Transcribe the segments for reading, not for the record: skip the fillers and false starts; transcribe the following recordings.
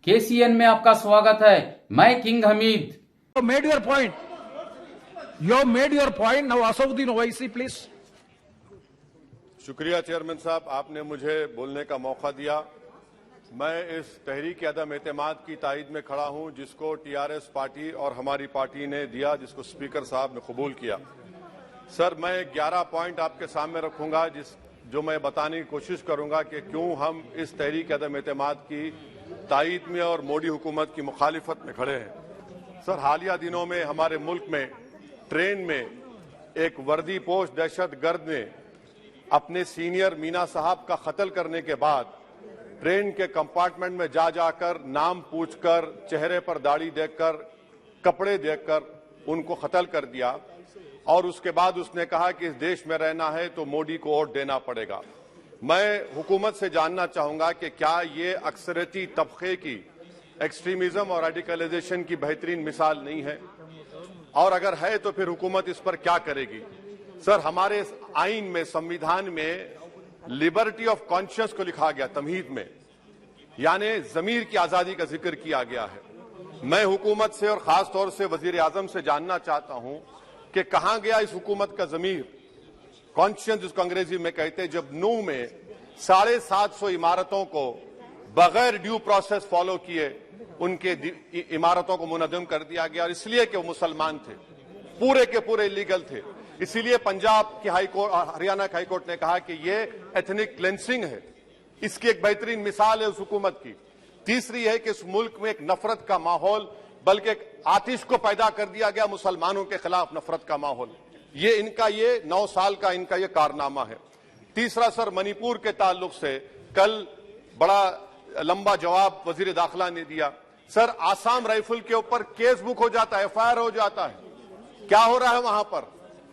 KCN में आपका स्वागत है। मैं king Hamid. You made your point. You made your point. Now Asauddin Owaisi, please. शुक्रिया चेयरमैन साहब, आपने मुझे बोलने का मौका दिया। मैं इस तहरीक अदम एतमाद की तायद में खड़ा हूं जिसको टीआरएस पार्टी और हमारी पार्टी ने दिया, जिसको स्पीकर साहब ने कबूल किया। सर, मैं 11 पॉइंट आपके सामने रखूंगा जो मैं बताने की कोशिश करूंगा कि क्यों हम इस तहरीक अदम एतमाद की तायद में और मोदी हुकूमत की मुखालिफत में खड़े हैं। सर, हालिया दिनों में हमारे मुल्क में ट्रेन में एक वर्दीपोश दहशतगर्द ने अपने सीनियर मीना साहब का कत्ल करने के बाद ट्रेन के कंपार्टमेंट में जाकर नाम पूछकर, चेहरे पर दाढ़ी देखकर, कपड़े देखकर उनको कत्ल कर दिया और उसके बाद उसने कहा कि इस देश में रहना है तो मोदी को वोट देना पड़ेगा। मैं हुकूमत से जानना चाहूंगा कि क्या ये अक्सरियती तबके की एक्सट्रीमिज्म और रेडिकलाइजेशन की बेहतरीन मिसाल नहीं है, और अगर है तो फिर हुकूमत इस पर क्या करेगी। सर, हमारे आइन में, संविधान में लिबर्टी ऑफ कॉन्शियस को लिखा गया, तमहीद में, यानी जमीर की आजादी का जिक्र किया गया है। मैं हुकूमत से और खास तौर से वजीर आजम से जानना चाहता हूं कि कहां गया इस हुकूमत का जमीर, कॉन्शियस जिसको अंग्रेजी में कहते हैं, जब नूह में 750 इमारतों को बगैर ड्यू प्रोसेस फॉलो किए उनके इमारतों को मुनज़्ज़म कर दिया गया, और इसलिए कि वो मुसलमान थे, पूरे के पूरे इलीगल थे। इसीलिए पंजाब की हाईकोर्ट और हरियाणा की हाईकोर्ट ने कहा कि ये एथनिक क्लेंसिंग है। इसकी एक बेहतरीन मिसाल है उस हुकूमत की। तीसरी है कि इस मुल्क में एक नफरत का माहौल, बल्कि एक आतिश को पैदा कर दिया गया, मुसलमानों के खिलाफ नफरत का माहौल। ये इनका 9 साल का इनका ये कारनामा है। तीसरा सर, मणिपुर के ताल्लुक से कल बड़ा लंबा जवाब वजीर दाखिला ने दिया। सर, आसाम राइफल के ऊपर केस बुक हो जाता है, एफआईआर हो जाता है। क्या हो रहा है वहां पर?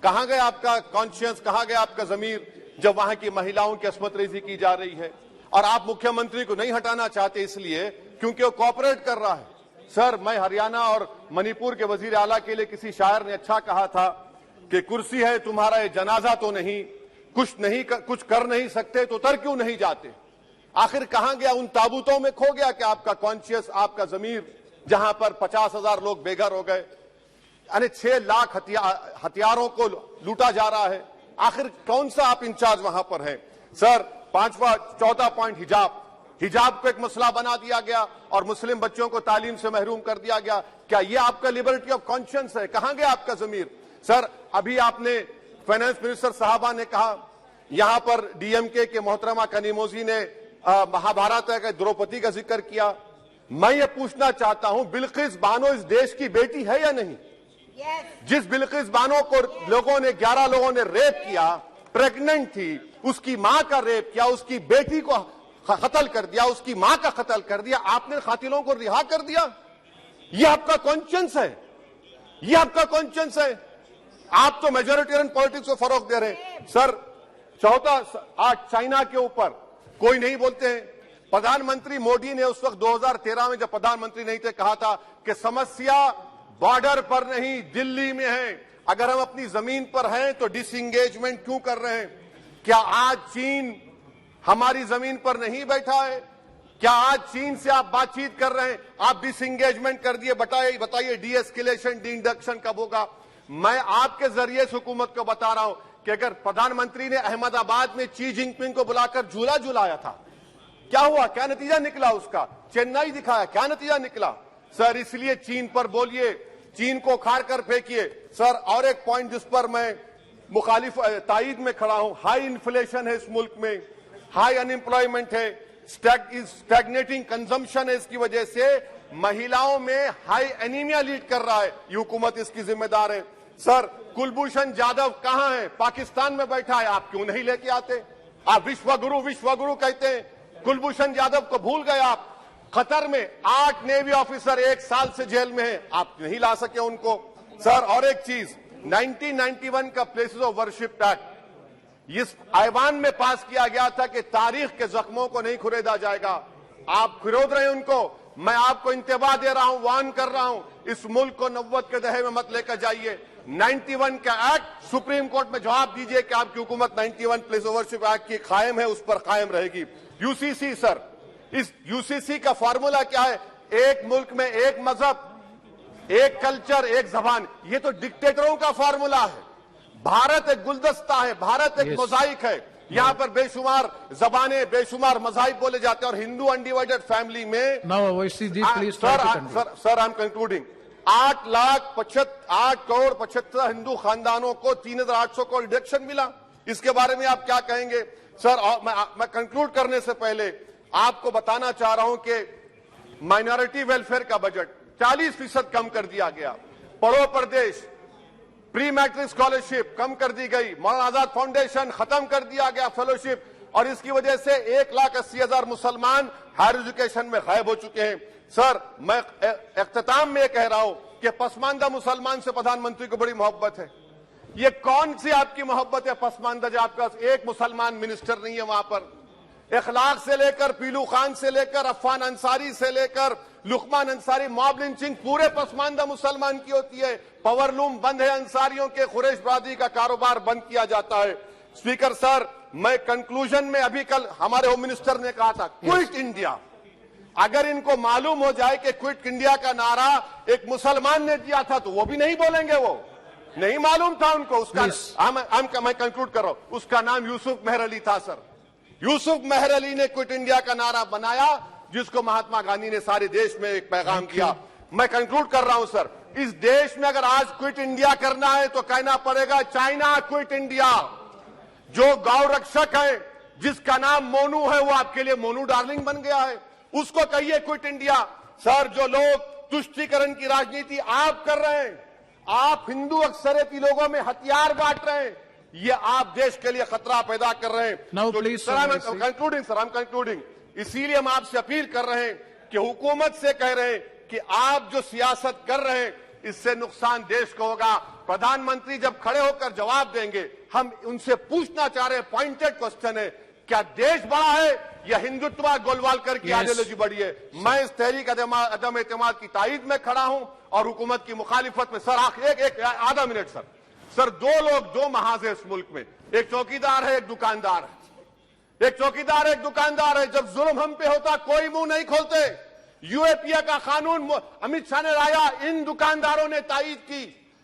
कहां गया आपका कॉन्शियस, कहां गया आपका जमीर, जब वहां की महिलाओं की अस्मत रेजी की जा रही है? और आप मुख्यमंत्री को नहीं हटाना चाहते इसलिए क्योंकि वो कोऑपरेट कर रहा है। सर, मैं हरियाणा और मणिपुर के वजीर आला के लिए, किसी शायर ने अच्छा कहा था कि कुर्सी है तुम्हारा ये जनाजा तो नहीं, कुछ कर नहीं सकते तो उतर क्यों नहीं जाते। आखिर कहां गया? उन ताबूतों में खो गया कि आपका कॉन्शियस, आपका जमीर, जहां पर 50,000 लोग बेघर हो गए, यानी 6 लाख हथियारों को लूटा जा रहा है। आखिर कौन सा आप इंचार्ज वहां पर हैं? सर, 4था पॉइंट, हिजाब को एक मसला बना दिया गया और मुस्लिम बच्चों को तालीम से महरूम कर दिया गया। क्या ये आपका लिबर्टी ऑफ कॉन्शियस है? कहां गया आपका जमीर? सर, अभी आपने फाइनेंस मिनिस्टर साहबा ने कहा, यहां पर डीएमके के मोहतरमा कनीमोजी ने महाभारत के द्रौपदी का जिक्र किया। मैं ये पूछना चाहता हूं, बिल्किस बानो इस देश की बेटी है या नहीं? जिस बिल्किस बानो को 11 लोगों ने रेप किया, प्रेग्नेंट थी, उसकी मां का रेप किया, उसकी बेटी को कत्ल कर दिया, उसकी मां का कत्ल कर दिया, आपने कातिलों को रिहा कर दिया। ये आपका कॉन्शियस है? ये आपका कॉन्शियस है? आप तो मेजोरिटेरियन पॉलिटिक्स को फरोग दे रहे हैं। सर, चौथा, आज चाइना के ऊपर कोई नहीं बोलते हैं। प्रधानमंत्री मोदी ने उस वक्त 2013 में जब प्रधानमंत्री नहीं थे, कहा था कि समस्या बॉर्डर पर नहीं, दिल्ली में है। अगर हम अपनी जमीन पर हैं तो डिसएंगेजमेंट क्यों कर रहे हैं? क्या आज चीन हमारी जमीन पर नहीं बैठा है? क्या आज चीन से आप बातचीत कर रहे हैं? आप डिसएंगेजमेंट कर दिए। बताइए डीएस्केलेशन, डी-इंडक्शन कब होगा? मैं आपके जरिए इस हुकूमत को बता रहा हूं कि अगर प्रधानमंत्री ने अहमदाबाद में शी जिनपिंग को बुलाकर झूला झुलाया था, क्या हुआ? क्या नतीजा निकला उसका? चेन्नई दिखाया, क्या नतीजा निकला? सर, इसलिए चीन पर बोलिए, चीन को उखाड़ कर फेंकिए। सर, और एक पॉइंट जिस पर मैं मुखालिफ तायद में खड़ा हूं, हाई इन्फ्लेशन है इस मुल्क में, हाई अनएम्प्लॉयमेंट है, स्टैग्नेटिंग कंजम्पशन है। इसकी वजह से महिलाओं में हाई एनीमिया लीड कर रहा है। ये हुकूमत इसकी जिम्मेदार है। सर, कुलभूषण जाधव कहां है? पाकिस्तान में बैठा है, आप क्यों नहीं लेके आते? आप विश्वगुरु कहते हैं, कुलभूषण जाधव को भूल गए आप। कतर में 8 नेवी ऑफिसर 1 साल से जेल में हैं, आप नहीं ला सके उनको। सर, और एक चीज, 1991 का प्लेसेस ऑफ वर्शिप एक्ट इस ऐवान में पास किया गया था कि तारीख के जख्मों को नहीं खुरेदा जाएगा। आप खुरोद रहे हैं उनको। मैं आपको इंतबाह दे रहा हूं, वार्न कर रहा हूं, इस मुल्क को 90 के दहे में मत लेकर जाइए। 91 का एक्ट सुप्रीम कोर्ट में जवाब दीजिए कि आपकी हुकूमत 91 प्लेस ओवरशिप एक्ट की कायम है, उस पर कायम रहेगी। यूसीसी, सर, इस यूसीसी का फॉर्मूला क्या है? एक मुल्क में एक मजहब, एक कल्चर, एक जबान, ये तो डिक्टेटरों का फार्मूला है। भारत एक गुलदस्ता है, भारत एक मोजाइक है। यहाँ पर बेशुमार जबानें, बेशुमार मज़ाहिब बोले जाते हैं और हिंदू अनडिवाइडेड फैमिली में Now, OIC ji, please try to conclude. Sir I am concluding. 8 crore 75 Hindu खानदानों को 3,800 करोड़ डिडक्शन मिला। इसके बारे में आप क्या कहेंगे सर? और मैं कंक्लूड करने से पहले आपको बताना चाह रहा हूं कि माइनॉरिटी वेलफेयर का बजट 40% कम कर दिया गया। पढ़ो प्रदेश, प्री मैट्रिक स्कॉलरशिप कम कर दी गई, मौलाना आजाद फाउंडेशन खत्म कर दिया गया फेलोशिप, और इसकी वजह से 1,80,000 मुसलमान हायर एजुकेशन में गायब हो चुके हैं। सर, मैं इख्तिताम में कह रहा हूं कि पसमानदा मुसलमान से प्रधानमंत्री को बड़ी मोहब्बत है। ये कौन सी आपकी मोहब्बत है पसमानदा, जो आपका एक मुसलमान मिनिस्टर नहीं है वहां पर? इखलाक से लेकर, पीलू खान से लेकर, अफान अंसारी से लेकर लुकमान अंसारी, मॉब लिंचिंग पूरे पसमानदा मुसलमान की होती है। पावरलूम बंद है अंसारियों के, कुरैश बरादरी का कारोबार बंद किया जाता है। स्पीकर सर, मैं कंक्लूजन में अभी कल हमारे होम मिनिस्टर ने कहा था क्विट इंडिया। अगर इनको मालूम हो जाए कि क्विट इंडिया का नारा एक मुसलमान ने दिया था तो वो भी नहीं बोलेंगे, वो नहीं मालूम था उनको। उसका मैं कंक्लूड कर रहा हूं, उसका नाम यूसुफ मेहर अली था सर। यूसुफ मेहर अली ने क्विट इंडिया का नारा बनाया, जिसको महात्मा गांधी ने सारे देश में एक पैगाम किया। मैं कंक्लूड कर रहा हूं सर, इस देश में अगर आज क्विट इंडिया करना है तो कहना पड़ेगा चाइना क्विट इंडिया। जो गौ रक्षक है, जिसका नाम मोनू है, वो आपके लिए मोनू डार्लिंग बन गया है, उसको कहिए क्विट इंडिया। सर, जो लोग तुष्टीकरण की राजनीति आप कर रहे हैं, आप हिंदू अक्सरियती लोगों में हथियार बांट रहे हैं, ये आप देश के लिए खतरा पैदा कर रहे हैं। Now, तो please, sir, I am concluding. इसीलिए हम आपसे अपील कर रहे हैं कि हुकूमत से कह रहे हैं कि आप जो सियासत कर रहे हैं, इससे नुकसान देश को होगा। प्रधानमंत्री जब खड़े होकर जवाब देंगे, हम उनसे पूछना चाह रहे हैं, पॉइंटेड क्वेश्चन है, क्या देश बड़ा है या हिंदुत्व गोलवालकर की आइडियोलॉजी बड़ी है? मैं इस तहरीक अदम एतमाद की तायद में खड़ा हूं और हुकूमत की मुखालिफत में। सर, एक आधा मिनट सर, दो लोग, दो महाज है इस मुल्क में, एक चौकीदार है, एक दुकानदार है। एक चौकीदार, एक दुकानदार है। जब जुल्म हम पे होता कोई मुंह नहीं खोलते। यूएपीए का कानून अमित शाह ने लाया, इन दुकानदारों ने तायद की।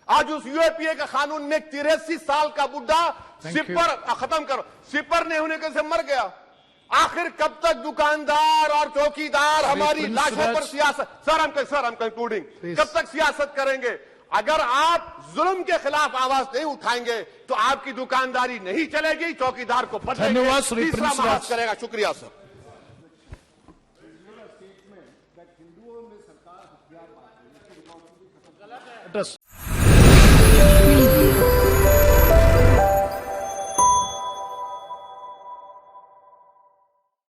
आज उस यूएपीए का कानून में 83 साल का बुढ़ा सिपर नहीं होने के से मर गया। आखिर कब तक दुकानदार और चौकीदार हमारी लाशों पर सियासत? सर, हम कंक्लूडिंग, कब तक सियासत करेंगे? अगर आप जुल्म के खिलाफ आवाज नहीं उठाएंगे तो आपकी दुकानदारी नहीं चलेगी, चौकीदार को धन्यवाद श्री तीसरा प्रिंस महाज राज करेगा। शुक्रिया सर। Let us